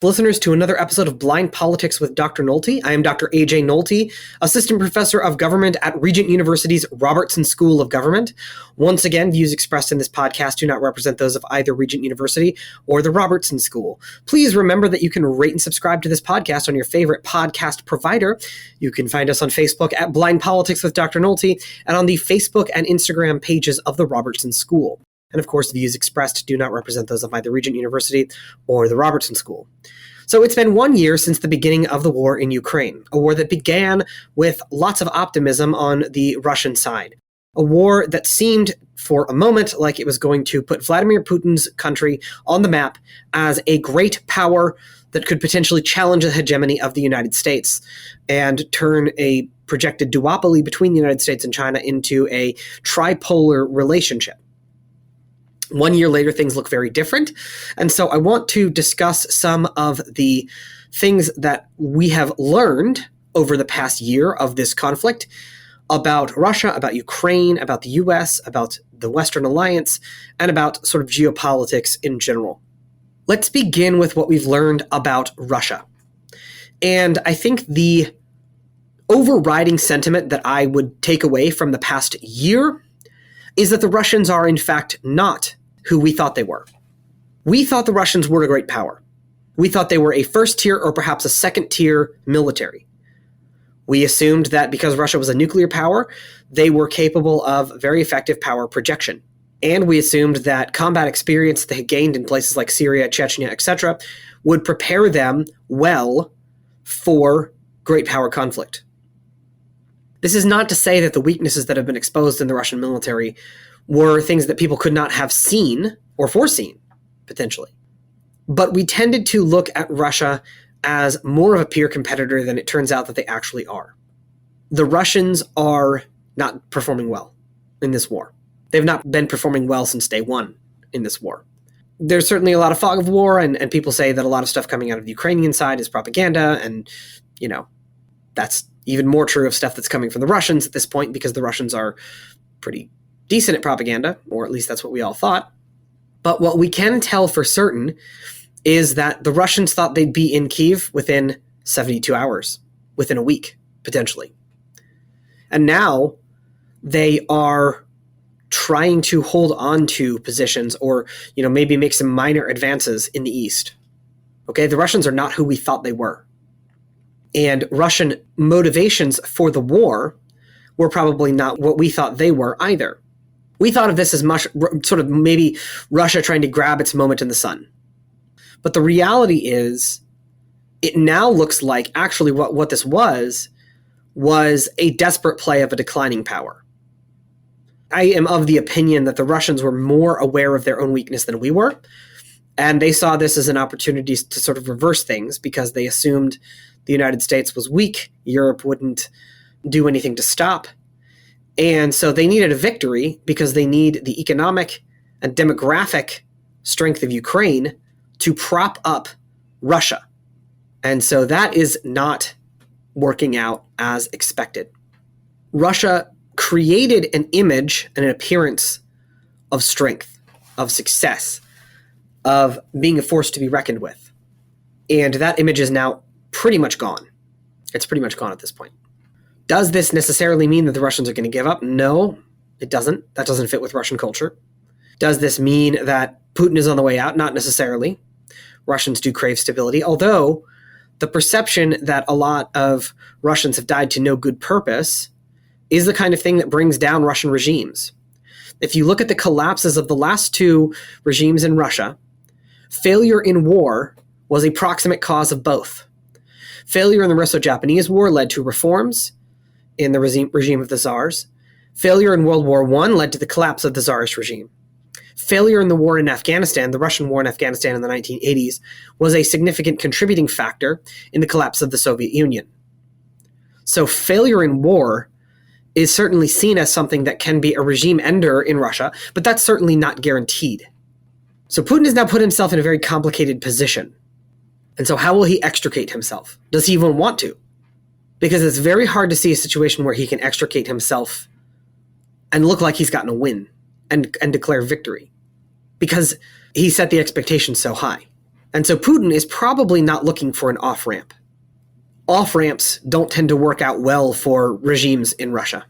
Listeners to another episode of Blind Politics with Dr. Nolte. I am Dr. A.J. Nolte, Assistant Professor of Government at Regent University's Robertson School of Government. Once again, views expressed in this podcast do not represent those of either Regent University or the Robertson School. Please remember that you can rate and subscribe to this podcast on your favorite podcast provider. You can find us on Facebook at Blind Politics with Dr. Nolte and on the Facebook and Instagram pages of the Robertson School. And of course, the views expressed do not represent those of either Regent University or the Robertson School. So it's been 1 year since the beginning of the war in Ukraine, a war that began with lots of optimism on the Russian side, a war that seemed for a moment like it was going to put Vladimir Putin's country on the map as a great power that could potentially challenge the hegemony of the United States and turn a projected duopoly between the United States and China into a tripolar relationship. 1 year later, things look very different. And so I want to discuss some of the things that we have learned over the past year of this conflict about Russia, about Ukraine, about the US, about the Western Alliance, and about sort of geopolitics in general. Let's begin with what we've learned about Russia. And I think the overriding sentiment that I would take away from the past year is that the Russians are in fact not who we thought they were. We thought the Russians were a great power. We thought they were a first-tier or perhaps a second-tier military. We assumed that because Russia was a nuclear power, they were capable of very effective power projection. And we assumed that combat experience they had gained in places like Syria, Chechnya, etc., would prepare them well for great power conflict. This is not to say that the weaknesses that have been exposed in the Russian military were things that people could not have seen or foreseen, potentially. But we tended to look at Russia as more of a peer competitor than it turns out that they actually are. The Russians are not performing well in this war. They've not been performing well since day one in this war. There's certainly a lot of fog of war, and people say that a lot of stuff coming out of the Ukrainian side is propaganda, and, that's even more true of stuff that's coming from the Russians at this point, because the Russians are pretty decent at propaganda, or at least that's what we all thought. But what we can tell for certain is that the Russians thought they'd be in Kyiv within 72 hours, within a week, potentially. And now they are trying to hold on to positions or, maybe make some minor advances in the east. Okay, the Russians are not who we thought they were. And Russian motivations for the war were probably not what we thought they were either. We thought of this as much sort of maybe Russia trying to grab its moment in the sun. But the reality is, it now looks like actually what this was a desperate play of a declining power. I am of the opinion that the Russians were more aware of their own weakness than we were, and they saw this as an opportunity to sort of reverse things because they assumed the United States was weak, Europe wouldn't do anything to stop. And so they needed a victory because they need the economic and demographic strength of Ukraine to prop up Russia. And so that is not working out as expected. Russia created an image and an appearance of strength, of success, of being a force to be reckoned with. And that image is now pretty much gone. It's pretty much gone at this point. Does this necessarily mean that the Russians are going to give up? No, it doesn't. That doesn't fit with Russian culture. Does this mean that Putin is on the way out? Not necessarily. Russians do crave stability, although the perception that a lot of Russians have died to no good purpose is the kind of thing that brings down Russian regimes. If you look at the collapses of the last two regimes in Russia, failure in war was a proximate cause of both. Failure in the Russo-Japanese War led to reforms in the regime of the Tsars. Failure in World War I led to the collapse of the Tsarist regime. Failure in the war in Afghanistan, the Russian war in Afghanistan in the 1980s, was a significant contributing factor in the collapse of the Soviet Union. So failure in war is certainly seen as something that can be a regime ender in Russia, but that's certainly not guaranteed. So Putin has now put himself in a very complicated position. And so how will he extricate himself? Does he even want to? Because it's very hard to see a situation where he can extricate himself and look like he's gotten a win and declare victory. Because he set the expectation so high. And so Putin is probably not looking for an off-ramp. Off-ramps don't tend to work out well for regimes in Russia.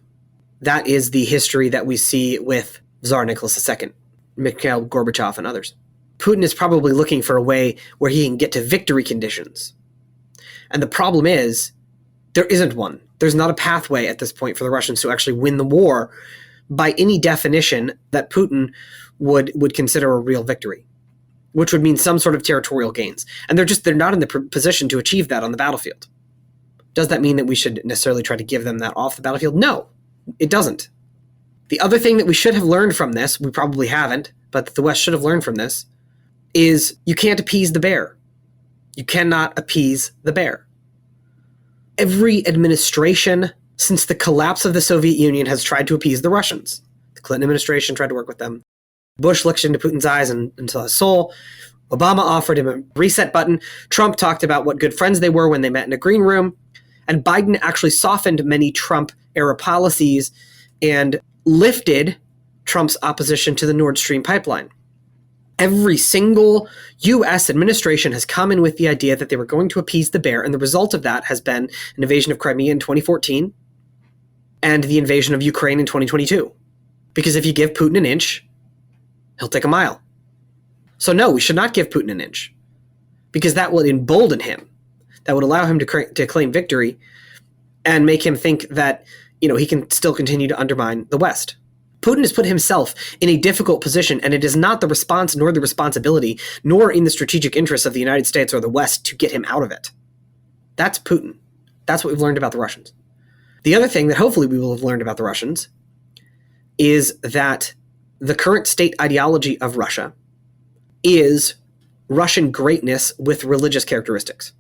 That is the history that we see with Tsar Nicholas II, Mikhail Gorbachev, and others. Putin is probably looking for a way where he can get to victory conditions. And the problem is, there isn't one. There's not a pathway at this point for the Russians to actually win the war by any definition that Putin would consider a real victory, which would mean some sort of territorial gains. And they're not in the position to achieve that on the battlefield. Does that mean that we should necessarily try to give them that off the battlefield? No, it doesn't. The other thing that we should have learned from this, we probably haven't, but that the West should have learned from this, is you can't appease the bear. You cannot appease the bear. Every administration since the collapse of the Soviet Union has tried to appease the Russians. The Clinton administration tried to work with them. Bush looked into Putin's eyes and saw his soul. Obama offered him a reset button. Trump talked about what good friends they were when they met in a green room. And Biden actually softened many Trump-era policies and lifted Trump's opposition to the Nord Stream pipeline. Every single U.S. administration has come in with the idea that they were going to appease the bear, and the result of that has been an invasion of Crimea in 2014 and the invasion of Ukraine in 2022. Because if you give Putin an inch, he'll take a mile. So no, we should not give Putin an inch, because that will embolden him. That would allow him to claim victory and make him think that, he can still continue to undermine the West. Putin has put himself in a difficult position, and it is not the response nor the responsibility nor in the strategic interests of the United States or the West to get him out of it. That's Putin. That's what we've learned about the Russians. The other thing that hopefully we will have learned about the Russians is that the current state ideology of Russia is Russian greatness with religious characteristics.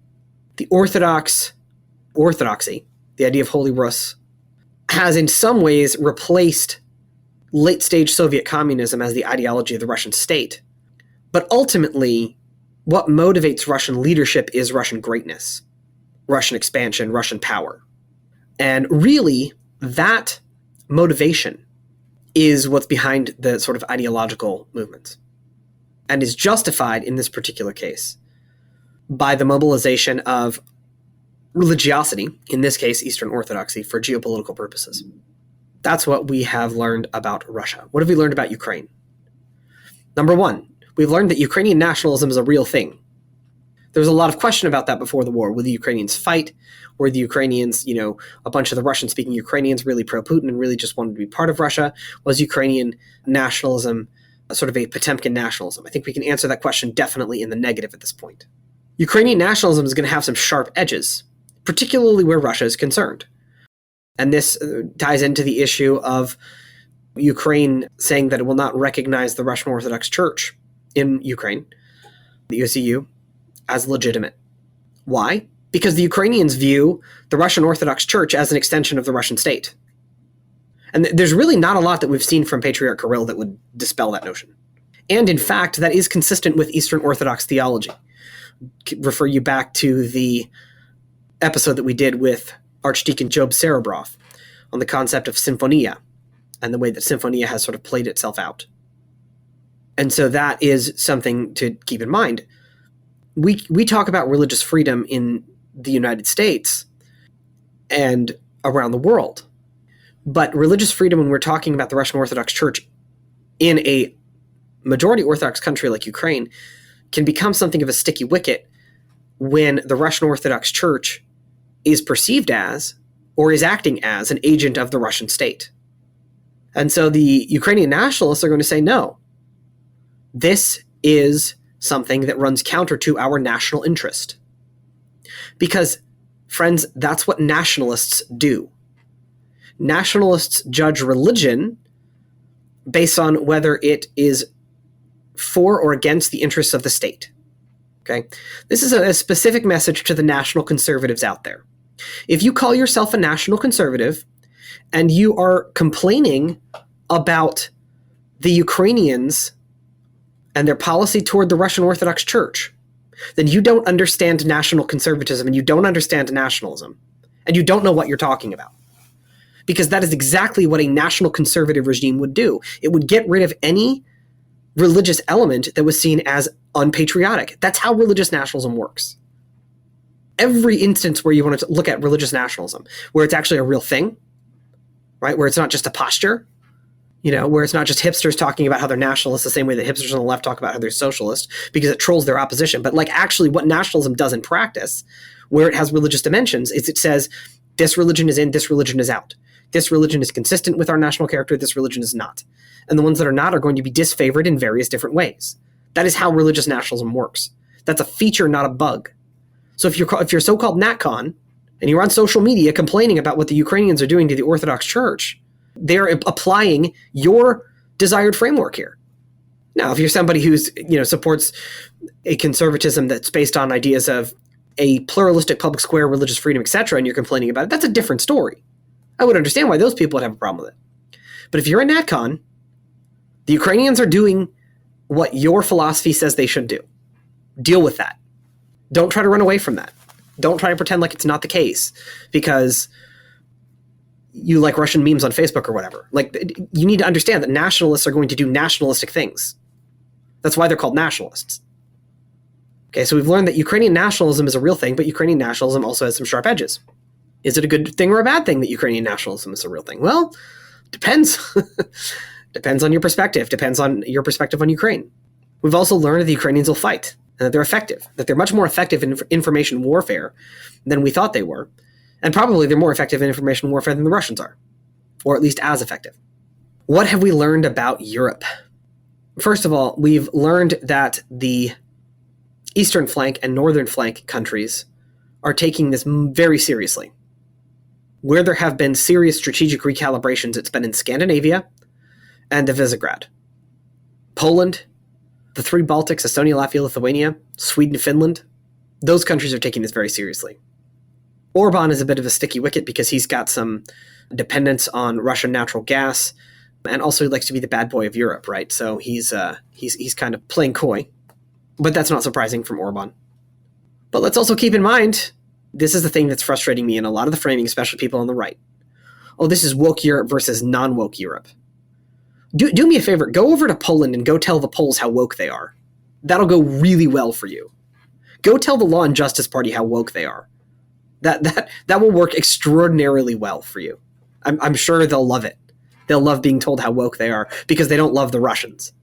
The orthodoxy, the idea of Holy Rus, has in some ways replaced late-stage Soviet communism as the ideology of the Russian state. But ultimately, what motivates Russian leadership is Russian greatness, Russian expansion, Russian power. And really, that motivation is what's behind the sort of ideological movements, and is justified in this particular case by the mobilization of religiosity, in this case Eastern Orthodoxy, for geopolitical purposes. That's what we have learned about Russia. What have we learned about Ukraine? Number one, we've learned that Ukrainian nationalism is a real thing. There was a lot of question about that before the war. Would the Ukrainians fight? Were the Ukrainians, a bunch of the Russian-speaking Ukrainians really pro-Putin and really just wanted to be part of Russia? Was Ukrainian nationalism sort of a Potemkin nationalism? I think we can answer that question definitely in the negative at this point. Ukrainian nationalism is going to have some sharp edges, particularly where Russia is concerned. And this ties into the issue of Ukraine saying that it will not recognize the Russian Orthodox Church in Ukraine, the USEU, as legitimate. Why? Because the Ukrainians view the Russian Orthodox Church as an extension of the Russian state. And there's really not a lot that we've seen from Patriarch Kirill that would dispel that notion. And in fact, that is consistent with Eastern Orthodox theology. Refer you back to the episode that we did with Archdeacon Job Serebroff on the concept of symphonia and the way that symphonia has sort of played itself out. And so that is something to keep in mind. We talk about religious freedom in the United States and around the world. But religious freedom, when we're talking about the Russian Orthodox Church in a majority Orthodox country like Ukraine, can become something of a sticky wicket when the Russian Orthodox Church is perceived as, or is acting as, an agent of the Russian state. And so the Ukrainian nationalists are going to say, no, this is something that runs counter to our national interest. Because, friends, that's what nationalists do. Nationalists judge religion based on whether it is for or against the interests of the state. Okay? This is a specific message to the national conservatives out there. If you call yourself a national conservative and you are complaining about the Ukrainians and their policy toward the Russian Orthodox Church, then you don't understand national conservatism and you don't understand nationalism, and you don't know what you're talking about. Because that is exactly what a national conservative regime would do. It would get rid of any religious element that was seen as unpatriotic. That's how religious nationalism works. Every instance where you want to look at religious nationalism, where it's actually a real thing, right? Where it's not just a posture, where it's not just hipsters talking about how they're nationalists the same way that hipsters on the left talk about how they're socialist because it trolls their opposition. But like actually what nationalism does in practice, where it has religious dimensions, is it says this religion is in, this religion is out. This religion is consistent with our national character, this religion is not. And the ones that are not are going to be disfavored in various different ways. That is how religious nationalism works. That's a feature, not a bug. So if you're so-called NatCon and you're on social media complaining about what the Ukrainians are doing to the Orthodox Church, they're applying your desired framework here. Now, if you're somebody who's supports a conservatism that's based on ideas of a pluralistic public square, religious freedom, etc., and you're complaining about it, that's a different story. I would understand why those people would have a problem with it. But if you're a NatCon, the Ukrainians are doing what your philosophy says they should do. Deal with that. Don't try to run away from that. Don't try to pretend like it's not the case because you like Russian memes on Facebook or whatever. Like, you need to understand that nationalists are going to do nationalistic things. That's why they're called nationalists. Okay, so we've learned that Ukrainian nationalism is a real thing, but Ukrainian nationalism also has some sharp edges. Is it a good thing or a bad thing that Ukrainian nationalism is a real thing? Well, depends. Depends on your perspective. Depends on your perspective on Ukraine. We've also learned that the Ukrainians will fight, and that they're effective, that they're much more effective in information warfare than we thought they were. And probably they're more effective in information warfare than the Russians are, or at least as effective. What have we learned about Europe? First of all, we've learned that the eastern flank and northern flank countries are taking this very seriously. Where there have been serious strategic recalibrations, it's been in Scandinavia and the Visegrad. Poland, the three Baltics, Estonia, Latvia, Lithuania, Sweden, Finland, those countries are taking this very seriously. Orban is a bit of a sticky wicket because he's got some dependence on Russian natural gas, and also he likes to be the bad boy of Europe, right? So he's kind of playing coy, but that's not surprising from Orban. But let's also keep in mind, this is the thing that's frustrating me in a lot of the framing, especially people on the right. Oh, this is woke Europe versus non-woke Europe. Do me a favor, go over to Poland and go tell the Poles how woke they are. That'll go really well for you. Go tell the Law and Justice Party how woke they are. That will work extraordinarily well for you. I'm sure they'll love it. They'll love being told how woke they are because they don't love the Russians.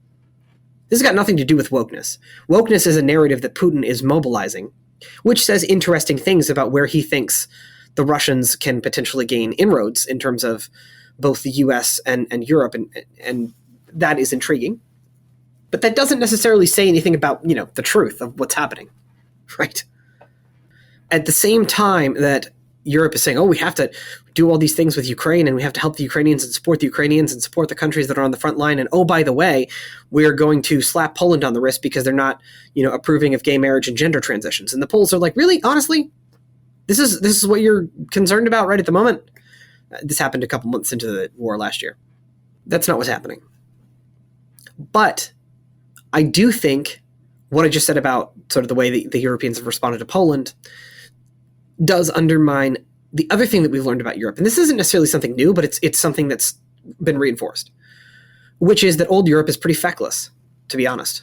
This has got nothing to do with wokeness. Wokeness is a narrative that Putin is mobilizing, which says interesting things about where he thinks the Russians can potentially gain inroads in terms of both the US and Europe, and that is intriguing. But that doesn't necessarily say anything about, the truth of what's happening, right? At the same time that Europe is saying, oh, we have to do all these things with Ukraine, and we have to help the Ukrainians and support the Ukrainians and support the countries that are on the front line, and oh, by the way, we're going to slap Poland on the wrist because they're not, approving of gay marriage and gender transitions. And the Poles are like, really? Honestly? This is what you're concerned about right at the moment? This happened a couple months into the war last year. That's not what's happening. But I do think what I just said about sort of the way the Europeans have responded to Poland does undermine the other thing that we've learned about Europe. And this isn't necessarily something new, but it's something that's been reinforced, which is that old Europe is pretty feckless, to be honest.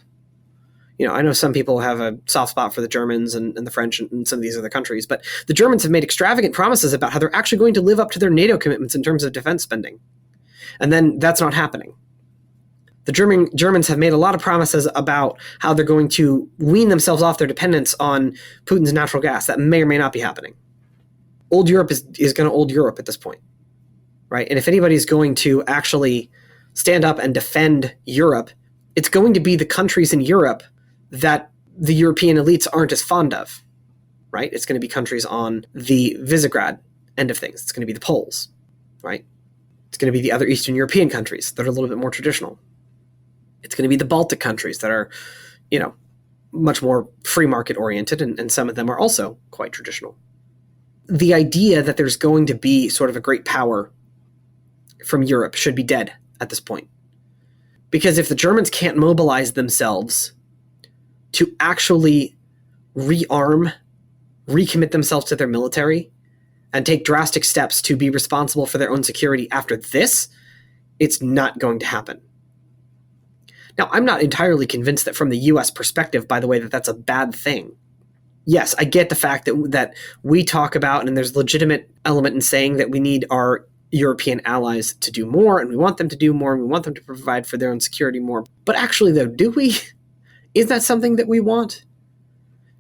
I know some people have a soft spot for the Germans and the French and some of these other countries, but the Germans have made extravagant promises about how they're actually going to live up to their NATO commitments in terms of defense spending. And then that's not happening. The Germans have made a lot of promises about how they're going to wean themselves off their dependence on Putin's natural gas. That may or may not be happening. Old Europe is going to old Europe at this point, right? And if anybody's going to actually stand up and defend Europe, it's going to be the countries in Europe that the European elites aren't as fond of, right? It's going to be countries on the Visegrad end of things. It's going to be the Poles, right? It's going to be the other Eastern European countries that are a little bit more traditional. It's going to be the Baltic countries that are, much more free market oriented, and some of them are also quite traditional. The idea that there's going to be sort of a great power from Europe should be dead at this point. Because if the Germans can't mobilize themselves to actually rearm, recommit themselves to their military, and take drastic steps to be responsible for their own security after this, it's not going to happen. Now, I'm not entirely convinced that from the U.S. perspective, by the way, that that's a bad thing. Yes, I get the fact that we talk about, and there's legitimate element in saying that we need our European allies to do more, and we want them to do more, and we want them to provide for their own security more. But actually, though, do we? Is that something that we want?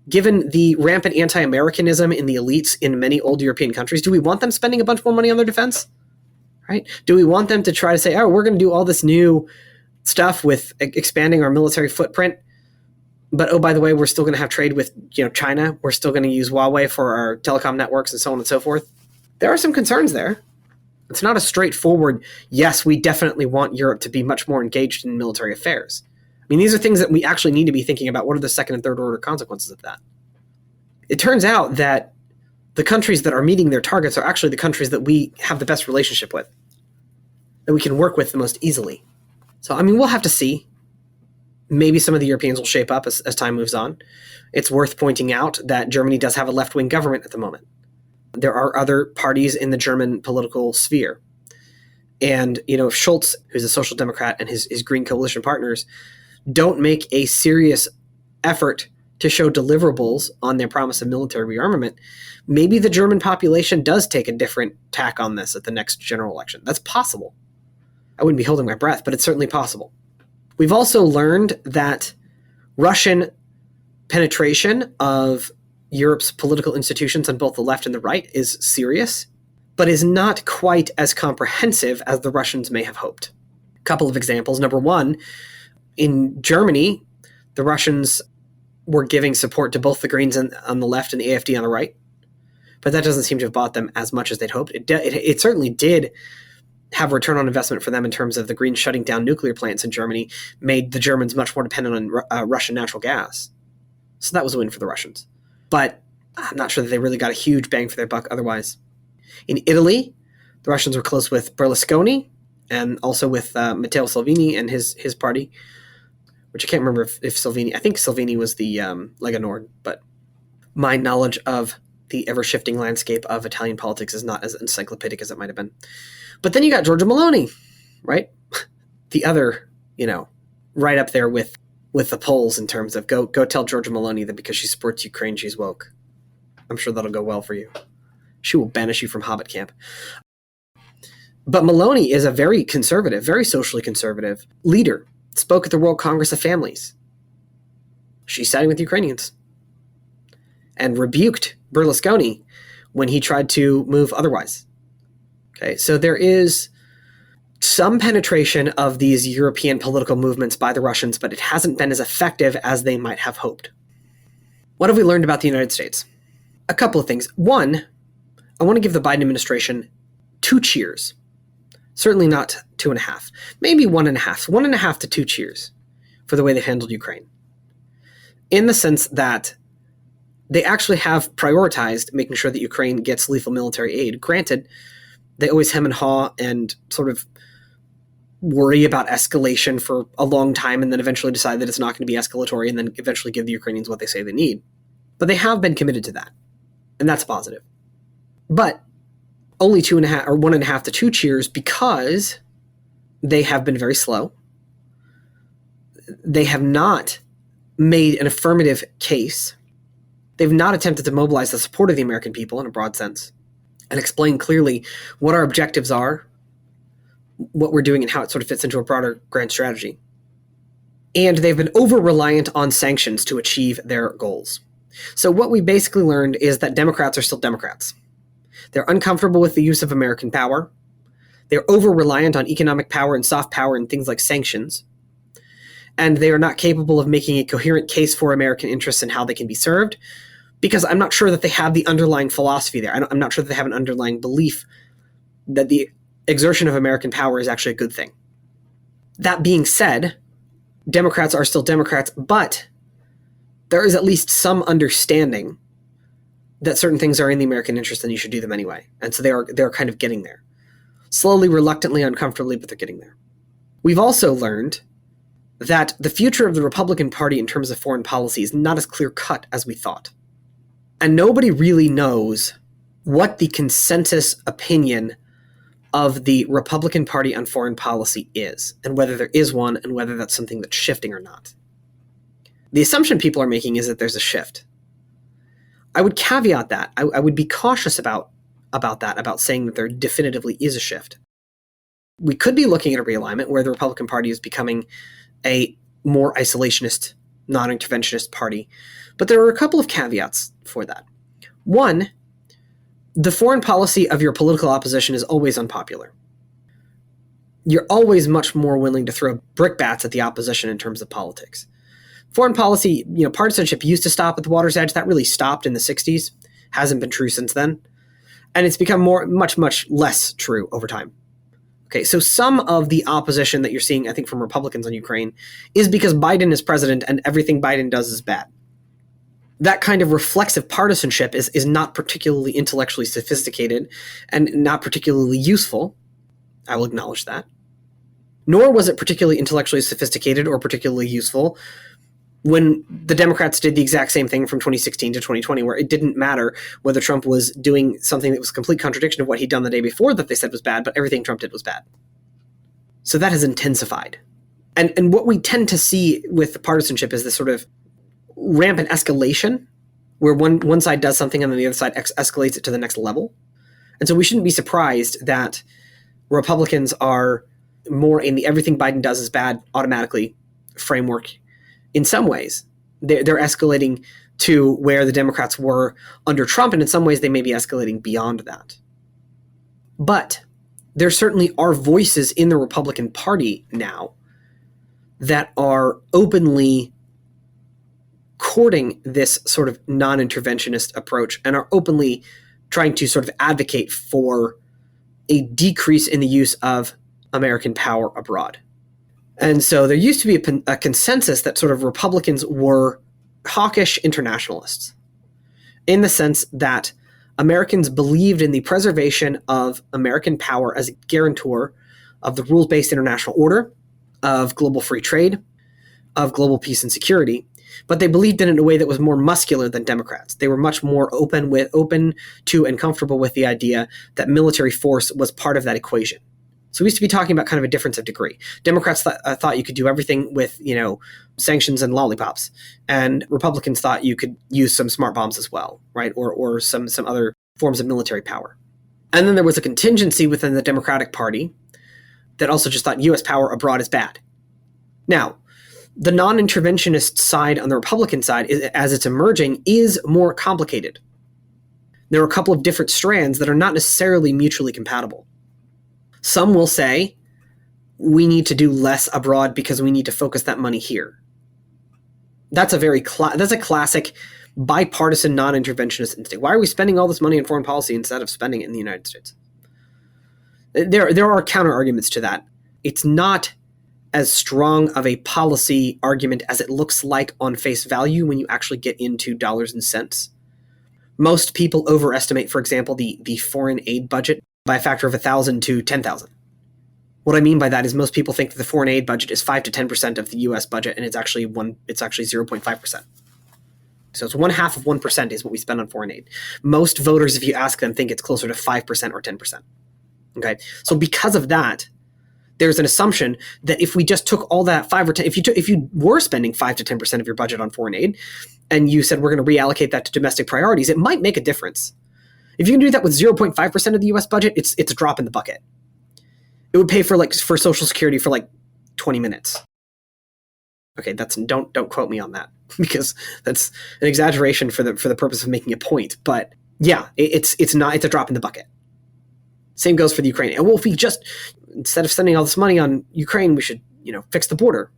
Given the rampant anti-Americanism in the elites in many old European countries, do we want them spending a bunch more money on their defense? Right? Do we want them to try to say, oh, we're going to do all this new stuff with expanding our military footprint, but oh, by the way, we're still going to have trade with China. We're still going to use Huawei for our telecom networks and so on and so forth. There are some concerns there. It's not a straightforward, yes, we definitely want Europe to be much more engaged in military affairs. I mean, these are things that we actually need to be thinking about. What are the second and third order consequences of that? It turns out that the countries that are meeting their targets are actually the countries that we have the best relationship with, that we can work with the most easily. So, I mean, we'll have to see. Maybe some of the Europeans will shape up as time moves on. It's worth pointing out that Germany does have a left-wing government at the moment. There are other parties in the German political sphere. And, if Scholz, who's a social democrat, and his Green Coalition partners don't make a serious effort to show deliverables on their promise of military rearmament, maybe the German population does take a different tack on this at the next general election. That's possible. I wouldn't be holding my breath, but it's certainly possible. We've also learned that Russian penetration of Europe's political institutions on both the left and the right is serious, but is not quite as comprehensive as the Russians may have hoped. A couple of examples. Number one, in Germany, the Russians were giving support to both the Greens on the left and the AfD on the right, but that doesn't seem to have bought them as much as they'd hoped. It certainly did have a return on investment for them in terms of the Greens shutting down nuclear plants in Germany, made the Germans much more dependent on Russian natural gas. So that was a win for the Russians. But I'm not sure that they really got a huge bang for their buck otherwise. In Italy, the Russians were close with Berlusconi and also with Matteo Salvini and his party, which I can't remember if Salvini, I think Salvini was the Lega Nord, but my knowledge of the ever-shifting landscape of Italian politics is not as encyclopedic as it might have been. But then you got Giorgia Meloni, right? The other, right up there with the polls in terms of go tell Giorgia Meloni that because she supports Ukraine, she's woke. I'm sure that'll go well for you. She will banish you from Hobbit camp. But Meloni is a very conservative, very socially conservative leader. Spoke at the World Congress of Families. She's siding with Ukrainians. And rebuked Berlusconi when he tried to move otherwise. Okay, so there is some penetration of these European political movements by the Russians, but it hasn't been as effective as they might have hoped. What have we learned about the United States? A couple of things. One, I want to give the Biden administration 2 cheers. Certainly not 2.5. Maybe 1.5. 1.5 to 2 cheers for the way they've handled Ukraine. In the sense that they actually have prioritized making sure that Ukraine gets lethal military aid. Granted, they always hem and haw and sort of worry about escalation for a long time and then eventually decide that it's not going to be escalatory and then eventually give the Ukrainians what they say they need. But they have been committed to that, and that's positive. But only 2.5 or 1.5 to 2 cheers because they have been very slow. They have not made an affirmative case. They've not attempted to mobilize the support of the American people in a broad sense and explain clearly what our objectives are, what we're doing, and how it sort of fits into a broader grand strategy. And they've been over-reliant on sanctions to achieve their goals. So what we basically learned is that Democrats are still Democrats. They're uncomfortable with the use of American power. They're over-reliant on economic power and soft power and things like sanctions. And they are not capable of making a coherent case for American interests and how they can be served, because I'm not sure that they have the underlying philosophy there. I'm not sure that they have an underlying belief that the exertion of American power is actually a good thing. That being said, Democrats are still Democrats, but there is at least some understanding that certain things are in the American interest and you should do them anyway. And so they're kind of getting there. Slowly, reluctantly, uncomfortably, but they're getting there. We've also learned that the future of the Republican Party in terms of foreign policy is not as clear-cut as we thought. And nobody really knows what the consensus opinion of the Republican Party on foreign policy is, and whether there is one, and whether that's something that's shifting or not. The assumption people are making is that there's a shift. I would caveat that. I would be cautious about that, about saying that there definitively is a shift. We could be looking at a realignment where the Republican Party is becoming a more isolationist, non-interventionist party. But there are a couple of caveats for that. One, the foreign policy of your political opposition is always unpopular. You're always much more willing to throw brickbats at the opposition in terms of politics. Foreign policy, partisanship used to stop at the water's edge. That really stopped in the 60s. Hasn't been true since then. And it's become much less true over time. Okay, so some of the opposition that you're seeing, I think, from Republicans on Ukraine is because Biden is president and everything Biden does is bad. That kind of reflexive partisanship is not particularly intellectually sophisticated and not particularly useful. I will acknowledge that. Nor was it particularly intellectually sophisticated or particularly useful when the Democrats did the exact same thing from 2016 to 2020, where it didn't matter whether Trump was doing something that was a complete contradiction of what he'd done the day before that they said was bad, but everything Trump did was bad. So that has intensified. And what we tend to see with partisanship is this sort of rampant escalation, where one side does something and then the other side escalates it to the next level. And so we shouldn't be surprised that Republicans are more in the everything Biden does is bad automatically framework. In some ways, they're escalating to where the Democrats were under Trump, and in some ways they may be escalating beyond that. But there certainly are voices in the Republican Party now that are openly courting this sort of non-interventionist approach and are openly trying to sort of advocate for a decrease in the use of American power abroad. And so there used to be a consensus that sort of Republicans were hawkish internationalists, in the sense that Americans believed in the preservation of American power as a guarantor of the rules-based international order, of global free trade, of global peace and security, but they believed in it in a way that was more muscular than Democrats. They were much more open to and comfortable with the idea that military force was part of that equation. So we used to be talking about kind of a difference of degree. Democrats thought you could do everything with, sanctions and lollipops, and Republicans thought you could use some smart bombs as well, right? Or some other forms of military power. And then there was a contingency within the Democratic Party that also just thought U.S. power abroad is bad. Now, the non-interventionist side on the Republican side, as it's emerging, is more complicated. There are a couple of different strands that are not necessarily mutually compatible. Some will say, we need to do less abroad because we need to focus that money here. That's a classic bipartisan non-interventionist instinct. Why are we spending all this money on foreign policy instead of spending it in the United States? There are counter-arguments to that. It's not as strong of a policy argument as it looks like on face value when you actually get into dollars and cents. Most people overestimate, for example, the foreign aid budget by a factor of 1,000 to 10,000. What I mean by that is most people think that the foreign aid budget is 5 to 10% of the U.S. budget, and it's actually 0.5%. So it's 1/2 of 1% is what we spend on foreign aid. Most voters, if you ask them, think it's closer to 5% or 10%. Okay, so because of that, there's an assumption that if we just took all that 5 or 10, if you were spending 5 to 10% of your budget on foreign aid, and you said we're going to reallocate that to domestic priorities, it might make a difference. If you can do that with 0.5% of the U.S. budget, it's a drop in the bucket. It would pay for Social Security for 20 minutes. Okay, don't quote me on that because that's an exaggeration for the purpose of making a point. But yeah, it's a drop in the bucket. Same goes for the Ukrainian. Well, if we just, instead of spending all this money on Ukraine, we should fix the border.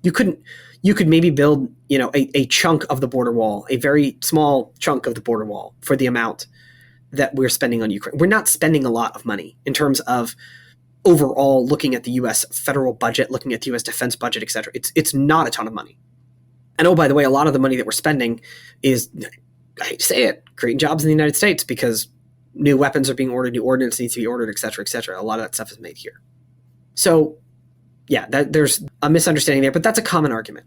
You could maybe build a chunk of the border wall, a very small chunk of the border wall for the amount that we're spending on Ukraine. We're not spending a lot of money in terms of overall looking at the U.S. federal budget, looking at the U.S. defense budget, et cetera. It's not a ton of money. And oh, by the way, a lot of the money that we're spending is, I hate to say it, creating jobs in the United States because new weapons are being ordered, new ordnance needs to be ordered, et cetera, et cetera. A lot of that stuff is made here. So yeah, there's a misunderstanding there, but that's a common argument.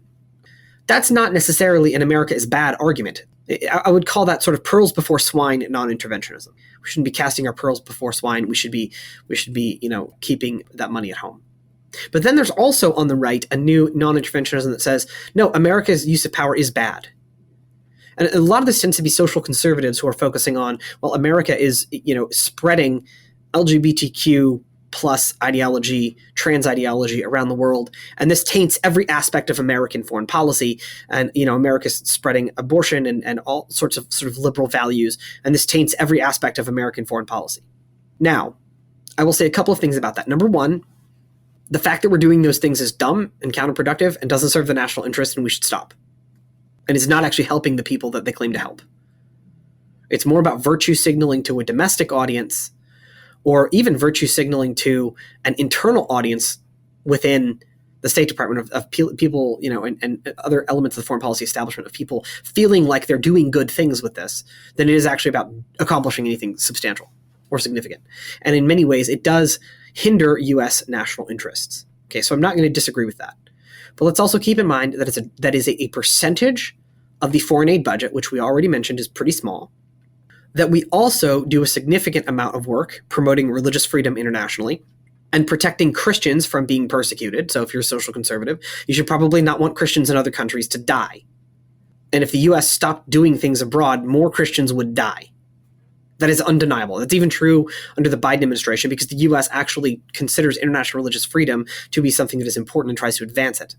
That's not necessarily an America is bad argument. I would call that sort of pearls before swine non-interventionism. We shouldn't be casting our pearls before swine. We should be, keeping that money at home. But then there's also on the right a new non-interventionism that says, no, America's use of power is bad. And a lot of this tends to be social conservatives who are focusing on, well, America is, spreading LGBTQ plus ideology, trans ideology around the world. And this taints every aspect of American foreign policy. And, America's spreading abortion and all sorts of sort of liberal values. And this taints every aspect of American foreign policy. Now, I will say a couple of things about that. Number one, the fact that we're doing those things is dumb and counterproductive and doesn't serve the national interest, and we should stop. And is not actually helping the people that they claim to help. It's more about virtue signaling to a domestic audience, or even virtue signaling to an internal audience within the State Department of people, and other elements of the foreign policy establishment, of people feeling like they're doing good things with this, than it is actually about accomplishing anything substantial or significant. And in many ways, it does hinder U.S. national interests. Okay, so I'm not going to disagree with that. But let's also keep in mind that that is a percentage of the foreign aid budget, which we already mentioned is pretty small, that we also do a significant amount of work promoting religious freedom internationally and protecting Christians from being persecuted. So if you're a social conservative, you should probably not want Christians in other countries to die. And if the U.S. stopped doing things abroad, more Christians would die. That is undeniable. That's even true under the Biden administration, because the U.S. actually considers international religious freedom to be something that is important and tries to advance it.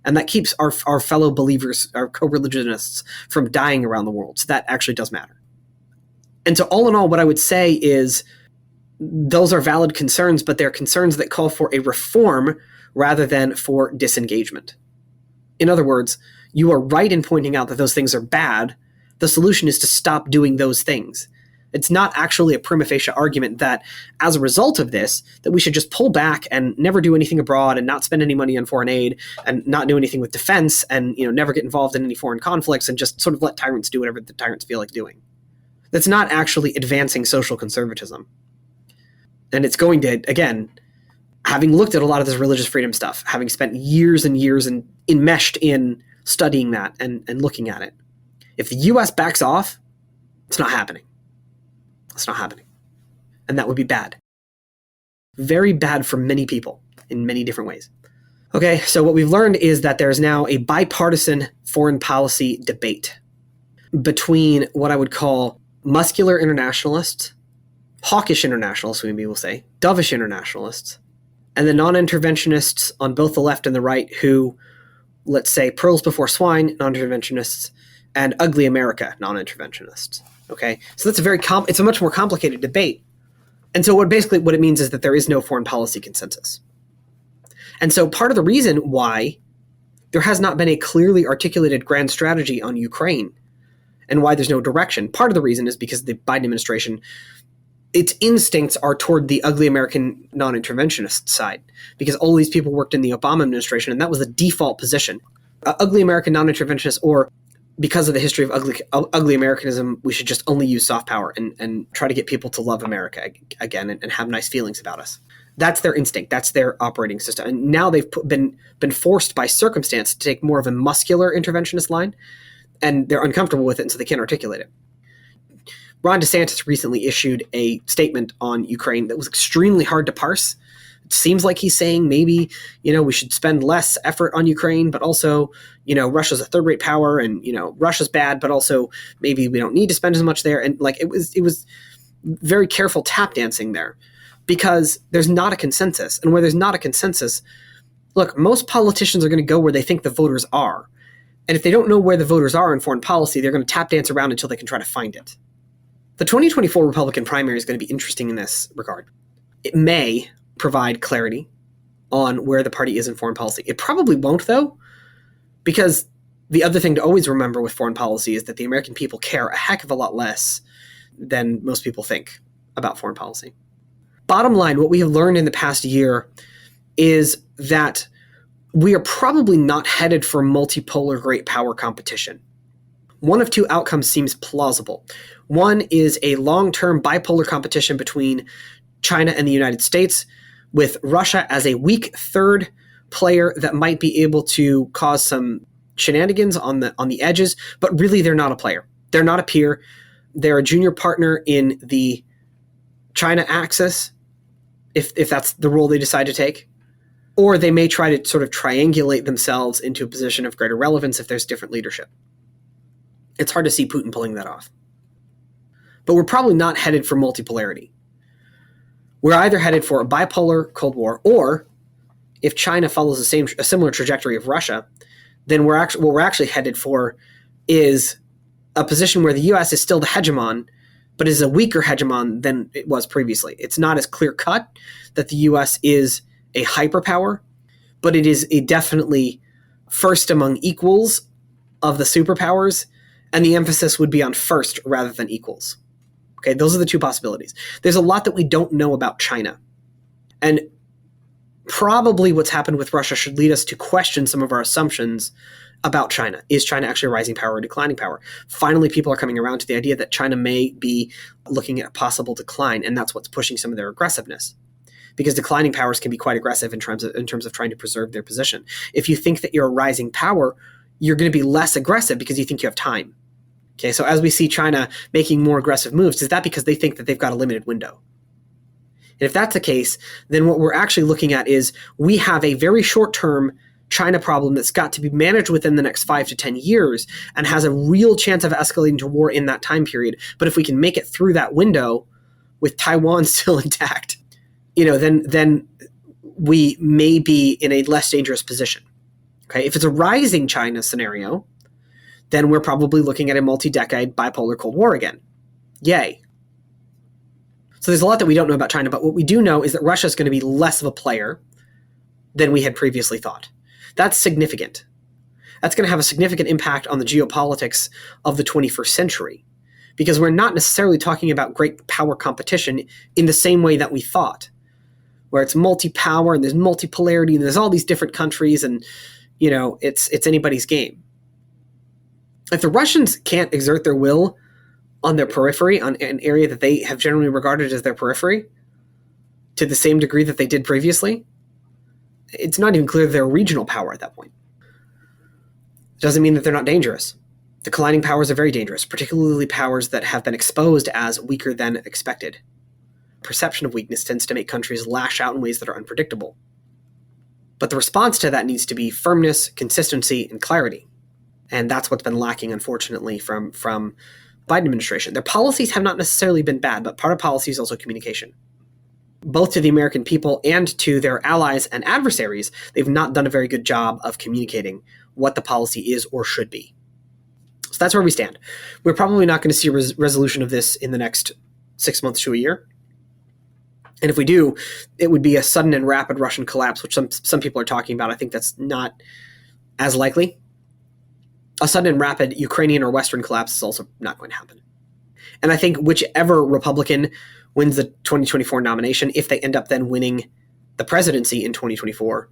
And that keeps our fellow believers, our co-religionists, from dying around the world. So that actually does matter. And so all in all, what I would say is those are valid concerns, but they're concerns that call for a reform rather than for disengagement. In other words, you are right in pointing out that those things are bad. The solution is to stop doing those things. It's not actually a prima facie argument that as a result of this, that we should just pull back and never do anything abroad and not spend any money on foreign aid and not do anything with defense and, never get involved in any foreign conflicts and just sort of let tyrants do whatever the tyrants feel like doing. That's not actually advancing social conservatism. And it's going to, again, having looked at a lot of this religious freedom stuff, having spent years and years and enmeshed in studying that and looking at it, if the U.S. backs off, it's not happening. It's not happening. And that would be bad. Very bad for many people in many different ways. Okay, so what we've learned is that there is now a bipartisan foreign policy debate between what I would call muscular internationalists, hawkish internationalists, we will say, dovish internationalists, and the non-interventionists on both the left and the right who, let's say, pearls before swine non-interventionists and ugly America non-interventionists. Okay, so that's it's a much more complicated debate. And so what it means is that there is no foreign policy consensus. And so part of the reason why there has not been a clearly articulated grand strategy on Ukraine and why there's no direction, part of the reason is because the Biden administration, its instincts are toward the ugly American non-interventionist side, because all these people worked in the Obama administration, and that was the default position. Ugly American non-interventionist, or because of the history of ugly Americanism, we should just only use soft power and try to get people to love America again and have nice feelings about us. That's their instinct. That's their operating system. And now they've been forced by circumstance to take more of a muscular interventionist line, and they're uncomfortable with it, and so they can't articulate it. Ron DeSantis recently issued a statement on Ukraine that was extremely hard to parse. It seems like he's saying maybe, we should spend less effort on Ukraine, but also, Russia's a third-rate power and, Russia's bad, but also maybe we don't need to spend as much there. And it was very careful tap dancing there because there's not a consensus. And where there's not a consensus, look, most politicians are going to go where they think the voters are. And if they don't know where the voters are in foreign policy, they're going to tap dance around until they can try to find it. The 2024 Republican primary is going to be interesting in this regard. It may provide clarity on where the party is in foreign policy. It probably won't, though, because the other thing to always remember with foreign policy is that the American people care a heck of a lot less than most people think about foreign policy. Bottom line, what we have learned in the past year is that we are probably not headed for multipolar great power competition. One of two outcomes seems plausible. One is a long-term bipolar competition between China and the United States, with Russia as a weak third player that might be able to cause some shenanigans on the edges, but really they're not a player. They're not a peer. They're a junior partner in the China axis, if that's the role they decide to take. Or they may try to sort of triangulate themselves into a position of greater relevance if there's different leadership. It's hard to see Putin pulling that off. But we're probably not headed for multipolarity. We're either headed for a bipolar Cold War, or if China follows a similar trajectory of Russia, then what we're actually headed for is a position where the U.S. is still the hegemon, but is a weaker hegemon than it was previously. It's not as clear-cut that the U.S. is a hyperpower, but it is a definitely first among equals of the superpowers, and the emphasis would be on first rather than equals. Okay, those are the two possibilities. There's a lot that we don't know about China. And probably what's happened with Russia should lead us to question some of our assumptions about China. Is China actually a rising power or declining power? Finally, people are coming around to the idea that China may be looking at a possible decline, and that's what's pushing some of their aggressiveness. Because declining powers can be quite aggressive in terms of trying to preserve their position. If you think that you're a rising power, you're going to be less aggressive because you think you have time. Okay, so as we see China making more aggressive moves, is that because they think that they've got a limited window? And if that's the case, then what we're actually looking at is we have a very short-term China problem that's got to be managed within the next 5 to 10 years and has a real chance of escalating to war in that time period. But if we can make it through that window with Taiwan still intact, then we may be in a less dangerous position. Okay, if it's a rising China scenario, then we're probably looking at a multi-decade bipolar Cold War again. Yay. So there's a lot that we don't know about China, but what we do know is that Russia is going to be less of a player than we had previously thought. That's significant. That's going to have a significant impact on the geopolitics of the 21st century, because we're not necessarily talking about great power competition in the same way that we thought, where it's multi-power and there's multipolarity and there's all these different countries and, it's anybody's game. If the Russians can't exert their will on their periphery, on an area that they have generally regarded as their periphery, to the same degree that they did previously, it's not even clear they're a regional power at that point. It doesn't mean that they're not dangerous. The colliding powers are very dangerous, particularly powers that have been exposed as weaker than expected. Perception of weakness tends to make countries lash out in ways that are unpredictable. But the response to that needs to be firmness, consistency, and clarity. And that's what's been lacking, unfortunately, from Biden administration. Their policies have not necessarily been bad, but part of policy is also communication. Both to the American people and to their allies and adversaries, they've not done a very good job of communicating what the policy is or should be. So that's where we stand. We're probably not going to see a resolution of this in the next 6 months to a year. And if we do, it would be a sudden and rapid Russian collapse, which some people are talking about. I think that's not as likely. A sudden and rapid Ukrainian or Western collapse is also not going to happen. And I think whichever Republican wins the 2024 nomination, if they end up then winning the presidency in 2024,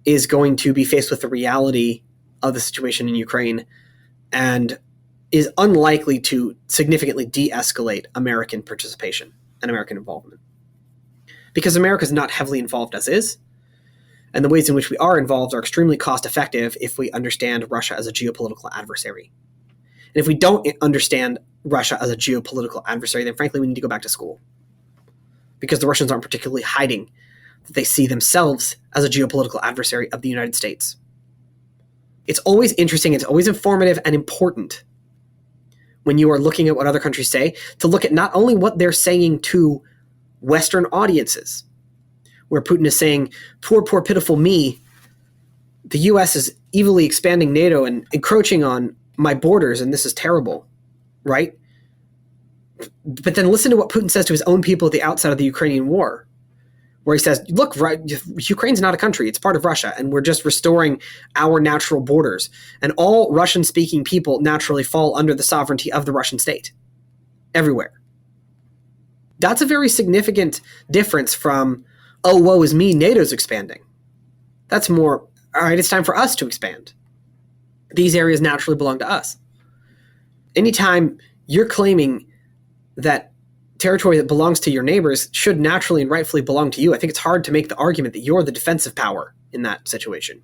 is going to be faced with the reality of the situation in Ukraine and is unlikely to significantly de-escalate American participation and American involvement. Because America is not heavily involved as is, and the ways in which we are involved are extremely cost-effective if we understand Russia as a geopolitical adversary. And if we don't understand Russia as a geopolitical adversary, then frankly we need to go back to school. Because the Russians aren't particularly hiding that they see themselves as a geopolitical adversary of the United States. It's always interesting, it's always informative and important when you are looking at what other countries say, to look at not only what they're saying to Western audiences, where Putin is saying, poor, poor, pitiful me, the U.S. is evilly expanding NATO and encroaching on my borders, and this is terrible, right? But then listen to what Putin says to his own people at the outset of the Ukrainian war, where he says, look, Ukraine's not a country, it's part of Russia, and we're just restoring our natural borders. And all Russian-speaking people naturally fall under the sovereignty of the Russian state, everywhere. That's a very significant difference from, oh, woe is me, NATO's expanding. That's more, all right, it's time for us to expand. These areas naturally belong to us. Anytime you're claiming that territory that belongs to your neighbors should naturally and rightfully belong to you, I think it's hard to make the argument that you're the defensive power in that situation.